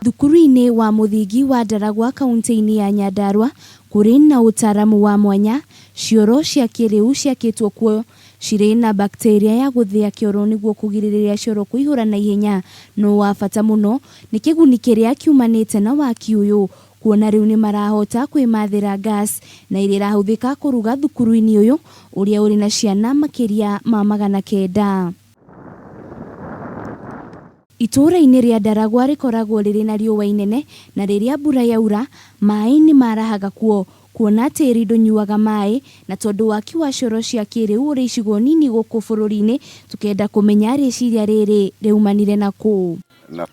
Thukuru-inĩ wa mũthingi wa Ndaragwa kaunti-inĩ ya Nyandarua kũrĩ na ũtaramu wa mwanya, cioro cia kĩrĩu ciakĩtwo kuo cirĩ na bacteria ya gũthĩa kĩoro nĩguo kũgirĩrĩria cioro kũihũra na ihenya. No wa bata mũno nĩ kĩguni kĩrĩa kiumanĩte na waki ũyũ, kuona rĩu nĩ marahota kwĩmathĩra gas na iria irahũthĩka kũruga thukuru-inĩ ũyũ ũrĩa ũrĩ na ciana makĩria ma 900. Itũũra-inĩ rĩa Ndaragwa rĩkoragwo rĩrĩ na riũa inene, na rĩrĩa mbura yaura maĩ nĩ marahaga kuo, kuona tĩri ndũnyuaga maĩ, na tondũ waki wa cioro cia kĩrĩu ũrĩ icigo nini gũkũ bũrũri-inĩ, tũkenda kũmenya rĩciria rĩrĩ rĩumanire na kũ. Na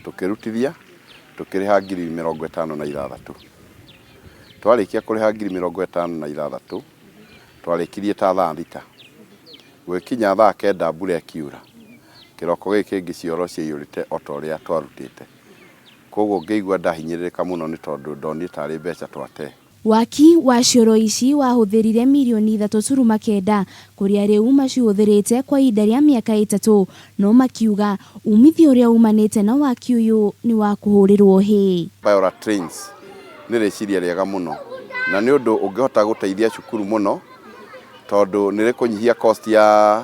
tũkĩrutithia tũkĩrĩha 56,000. Twarĩkia kũrĩha 56,000 twarĩkirie ta thaa thita. Gwĩkinya thaa 9 mbura ĩkiura, kĩroko gĩkĩ kĩngĩ cioro ciaiyũrĩte o ta ũrĩa twarutĩte. Koguo ngĩigua ndahinyĩrĩrĩka mũno nĩ tondũ ndonire tarĩ mbeca twate. Waki wa cioro ici wahũthĩrire mirioni 3.9 kũrĩa rĩu macihũthĩrĩte kwa ihinda rĩa mĩaka 3, no makiuga umithio ũrĩa umanĩte na waki ũyũ nĩ wa kũhũrĩrwo hĩ. Biolatrines nĩ rĩciria rĩega mũno, na nĩ ũndũ ũngĩhota gũteithia cukuru mũno, tondũ nĩ rĩkũnyihia cost ya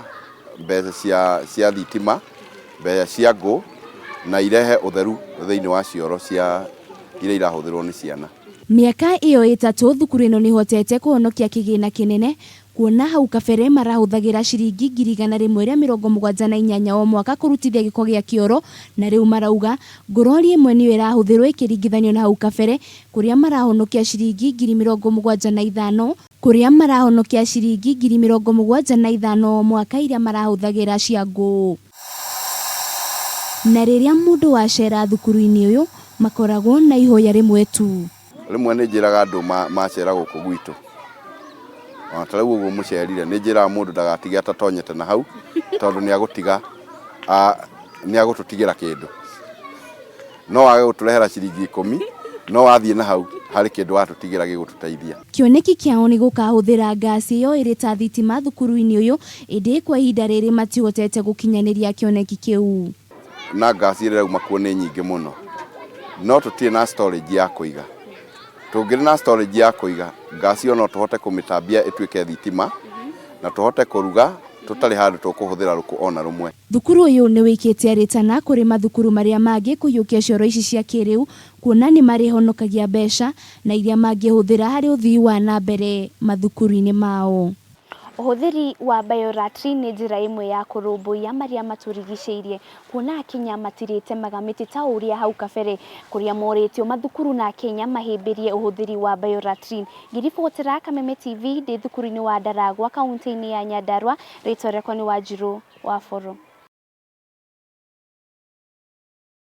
mbeca cia thitima, mbeca cia ngũ, na irehe ũtheru thĩinĩ wa cioro cia iria irahũthĩrwo nĩ ciana. Mĩaka ĩyo 3 thukuru ĩno nĩ hotete kũhonokia kĩgĩna kĩnene, kuona hau kabere marahũthagĩra ciringi 178 o mwaka kũrutithia gĩko gĩa kĩoro, na rĩu marauga ngorori ĩmwe nĩyo ĩrahũthĩrwo ĩkĩringithanio na hau kabere, kũrĩa marahonokia ciringi 75,000 kũrĩa marahonokia ciringi 75,000 o mwaka iria marahũthagĩra cia ngũ. Na rĩrĩa mũndũ wacera thukuru-inĩ ũyũ makoragwo na ihoya rĩmwe tu. Rĩmwe nĩ njĩraga andũ macera gũkũ gwitũ, ona ta rĩu ũguo mũcerire, nĩ njĩraga mũndũ ndagatige atatonyete na hau, tondũ nĩ agũtũtigĩra kĩndũ. No wage gũtũrehera ciringi 10, no wathiĩ na hau harĩ kĩndũ watũtigĩra gĩgũtũteithia. Kĩoneki kĩao nĩ gũkahũthĩra ngasi ĩyo ĩrĩ ta thitima thukuru-inĩ ũyũ, ĩndĩ kwa ihinda rĩrĩ matihotete gũkinyanĩria kĩoneki kĩu. Na ngasi ĩrĩa rauma kuo nĩ nyingĩ mũno, no tũtirĩ na storage ya kũiga. Tũngĩrĩ na storage ya kũiga ngasi ĩyo no tũhote kũmĩtambia ĩtuĩke thitima, na tũhote kũruga tũtarĩ handũ tũkũhũthĩra rũkũ ona rũmwe. Thukuru ũyũ nĩ wĩkĩte arĩtana kũrĩ mathukuru marĩa mangĩ kũiyũkia cioro ici cia kĩrĩu, kuona nĩ marĩhonokagia mbeca na iria mangĩhũthĩra harĩ ũthii wa na mbere mathukuru-inĩ mao. Ũhũthĩri wa biolatrine nĩ njĩra ĩmwe ya kũrũmbũiya marĩa matũrigicĩirie, kuona Akenya matirĩtemaga mĩtĩ ta ũrĩa hau kabere, kũrĩa morĩtio mathukuru na Akenya mahĩmbĩrie ũhũthĩri wa biolatrine. Ngĩribotera Kameme TV ndĩ thukuru-inĩ wa Ndaragwa kaunti-inĩ ya Nyandarua, rĩtwa rĩakwa nĩ Wanjirũ Waforo.